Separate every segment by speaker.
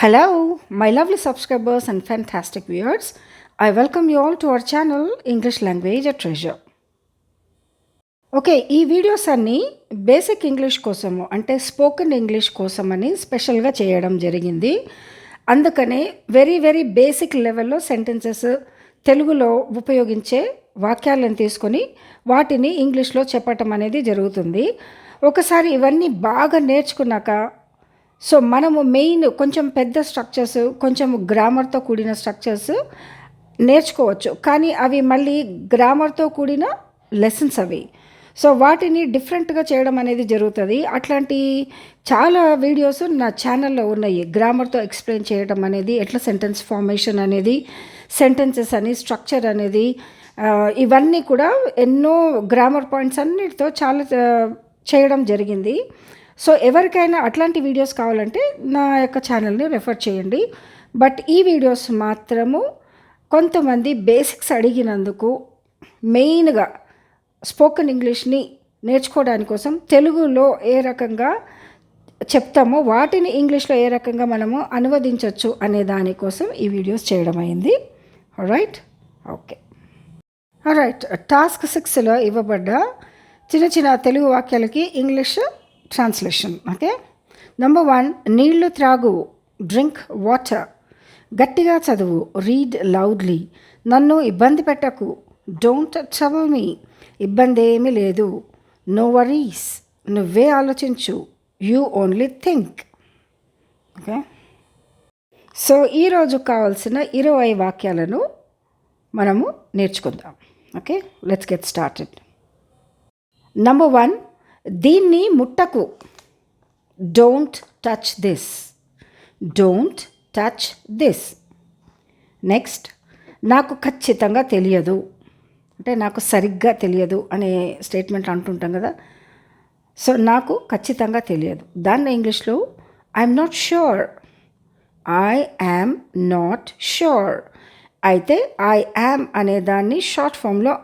Speaker 1: Hello, my lovely subscribers and fantastic viewers. I welcome you all to our channel English Language a Treasure. Okay, ఈ videos అన్నీ basic English కోసము అంటే spoken English కోసమని స్పెషల్గా చేయడం జరిగింది. అందుకనే వెరీ బేసిక్ లెవెల్లో సెంటెన్సెస్ తెలుగులో ఉపయోగించే వాక్యాలను తీసుకొని వాటిని ఇంగ్లీష్లో చెప్పటం అనేది జరుగుతుంది. ఒకసారి ఇవన్నీ బాగా నేర్చుకున్నాక మనము మెయిన్ కొంచెం పెద్ద స్ట్రక్చర్స్, కొంచెం గ్రామర్తో కూడిన స్ట్రక్చర్స్ నేర్చుకోవచ్చు. కానీ అవి మళ్ళీ గ్రామర్తో కూడిన లెసన్స్ అవి. వాటిని డిఫరెంట్గా చేయడం అనేది జరుగుతుంది. అట్లాంటి చాలా వీడియోస్ నా ఛానల్లో ఉన్నాయి. గ్రామర్తో ఎక్స్ప్లెయిన్ చేయడం అనేది, ఎట్లా సెంటెన్స్ ఫార్మేషన్ అనేది, సెంటెన్సెస్ అని, స్ట్రక్చర్ అనేది, ఇవన్నీ కూడా ఎన్నో గ్రామర్ పాయింట్స్ అన్నిటితో చాలా చేయడం జరిగింది. ఎవరికైనా అట్లాంటి వీడియోస్ కావాలంటే నా యొక్క ఛానల్ని రెఫర్ చేయండి. బట్ ఈ వీడియోస్ మాత్రము కొంతమంది బేసిక్స్ అడిగినందుకు, మెయిన్గా స్పోకెన్ ఇంగ్లీష్ని నేర్చుకోవడానికి కోసం తెలుగులో ఏ రకంగా చెప్తామో వాటిని ఇంగ్లీష్లో ఏ రకంగా మనము అనువదించవచ్చు అనే దానికోసం ఈ వీడియోస్ చేయడం అయింది. Right, okay, right. టాస్క్ 6లో ఇవ్వబడ్డ చిన్న తెలుగు వాక్యాలకి ఇంగ్లీష్ ట్రాన్స్లేషన్. ఓకే, నెంబర్ 1, నీళ్లు త్రాగు, డ్రింక్ వాటర్. గట్టిగా చదువు, రీడ్ లౌడ్లీ. నన్ను ఇబ్బంది పెట్టకు, డోంట్ ట్రబుల్ మీ. ఇబ్బంది ఏమీ లేదు, నో వరీస్. నువ్వే ఆలోచించు, యూ ఓన్లీ థింక్. ఓకే, ఈరోజు కావాల్సిన 20 వాక్యాలను మనము నేర్చుకుందాం. Okay, let's get started. Number 1, దీన్ని ముట్టకు, don't touch this, don't touch this. Next, నాకు ఖచ్చితంగా తెలియదు అంటే నాకు సరిగ్గా తెలియదు అనే స్టేట్మెంట్ అంటుంటాం కదా. నాకు ఖచ్చితంగా తెలియదు, దాన్ని ఇంగ్లీష్లో I'm not sure, I am not sure. అయితే ఐ యామ్ అనే దాన్ని షార్ట్ ఫామ్లో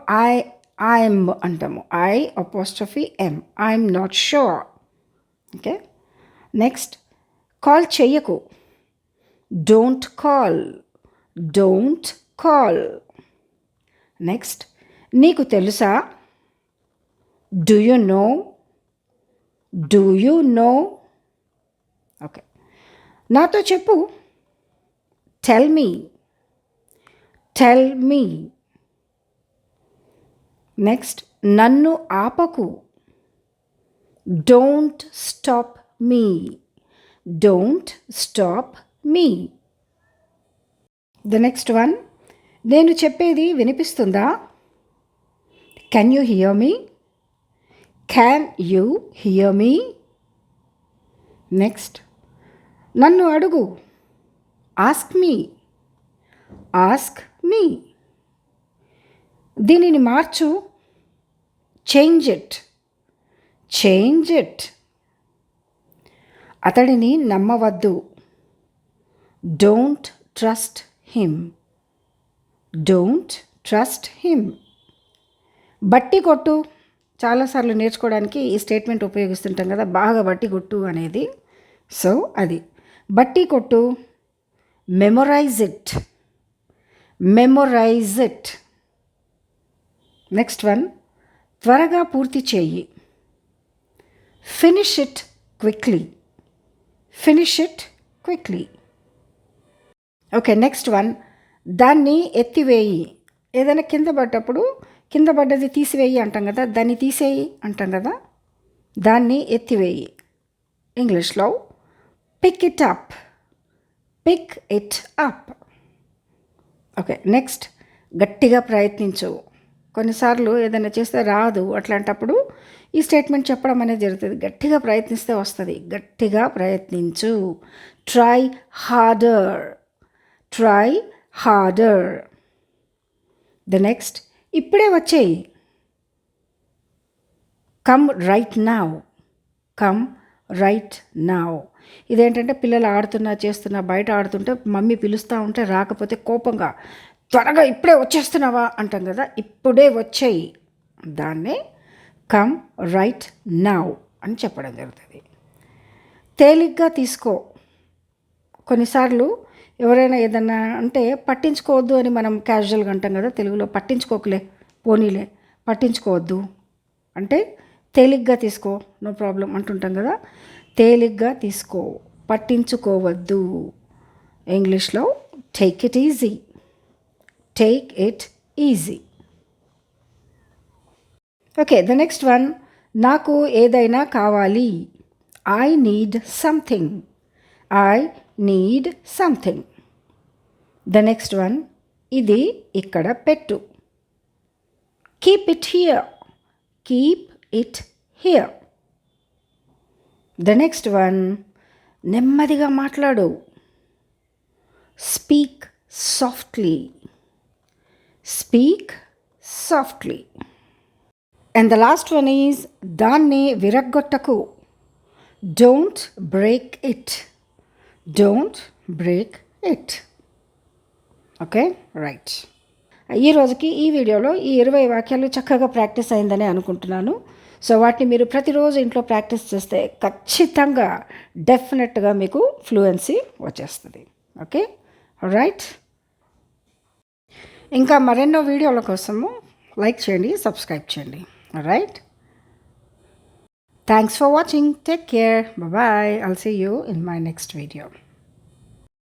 Speaker 1: ఐఎమ్ అంటాము, I''M, I'm not sure. Okay, next, call చెయ్యకు, don't call, don't call. Next, నీకు తెలుసా, do you know, do you know. Okay, నాతో చెప్పు, tell me, tell me. Next, నన్ను ఆపకు, don't stop me, don't stop me. The next one, నేను చెప్పేది వినిపిస్తుందా, can you hear me, can you hear me. Next, నన్ను అడుగు, ఆస్క్ మీ, ఆస్క్ మీ. దీనిని మార్చు, చేంజ్ ఇట్, చేంజ్ ఇట్. అతడిని నమ్మవద్దు, don't trust him, don't trust him. బట్టి కొట్టు, చాలాసార్లు నేర్చుకోవడానికి ఈ స్టేట్మెంట్ ఉపయోగిస్తుంటాం కదా, బాగా బట్టి కొట్టు అనేది. అది బట్టి కొట్టు. Memorise it, memorise it. Next one, త్వరగా పూర్తి చేయి, finish it quickly, finish it quickly. Okay, next one, దాన్ని ఎత్తివేయి. ఏదైనా కింద పడ్డప్పుడు కింద పడ్డది తీసివేయి అంటాం కదా, దాన్ని తీసేయి అంటాం కదా, దాన్ని ఎత్తివేయి. ఇంగ్లీష్లో pick it up, pick it up. Okay, next, గట్టిగా ప్రయత్నించు. కొన్నిసార్లు ఏదైనా చేస్తే రాదు, అట్లాంటప్పుడు ఈ స్టేట్మెంట్ చెప్పడం అనేది జరుగుతుంది. గట్టిగా ప్రయత్నిస్తే వస్తుంది, గట్టిగా ప్రయత్నించు. Try harder, try harder. The next, ఇప్పుడే వచ్చేయి, come right now, come right now. ఇదేంటంటే పిల్లలు ఆడుతున్నా చేస్తున్నా, బయట ఆడుతుంటే మమ్మీ పిలుస్తూ ఉంటే రాకపోతే కోపంగా, త్వరగా ఇప్పుడే వచ్చేస్తున్నావా అంటాం కదా, ఇప్పుడే వచ్చేయి, దాన్నే కమ్ రైట్ నౌ అని చెప్పడం జరుగుతుంది. తేలిగ్గా తీసుకో, కొన్నిసార్లు ఎవరైనా ఏదన్నా అంటే పట్టించుకోవద్దు అని మనం క్యాజువల్గా అంటాం కదా తెలుగులో, పట్టించుకోకలే, పోనీలే, పట్టించుకోవద్దు అంటే తేలిగ్గా తీసుకో, నో ప్రాబ్లం అంటుంటాం కదా. తేలిగ్గా తీసుకో, పట్టించుకోవద్దు. ఇంగ్లీష్లో take it easy, take it easy. Okay, the next one, నాకు ఏదైనా కావాలి. I need something, I need something. The next one, ఇది ఇక్కడ పెట్టు. Keep it here, keep it here. The next one, నెమ్మదిగా మాట్లాడు. Speak softly, speak softly. And the last one is దాన్ని విరగ్గొట్టకు. Don't break it, don't break it. Okay, right. ఈ రోజుకి ఈ వీడియోలో ఈ 20 వాక్యాలు చక్కగా ప్రాక్టీస్ అయిందని అనుకుంటున్నాను. సో వాటిని మీరు ప్రతిరోజు ఇంట్లో ప్రాక్టీస్ చేస్తే ఖచ్చితంగా డెఫినెట్గా మీకు ఫ్లూయెన్సీ వచ్చేస్తుంది. Okay, right. ఇంకా మరెన్నో వీడియోల కోసము లైక్ చేయండి, సబ్స్క్రైబ్ చేయండి. Right. Thanks for watching. Take care. Bye-bye. I'll see you in my next video.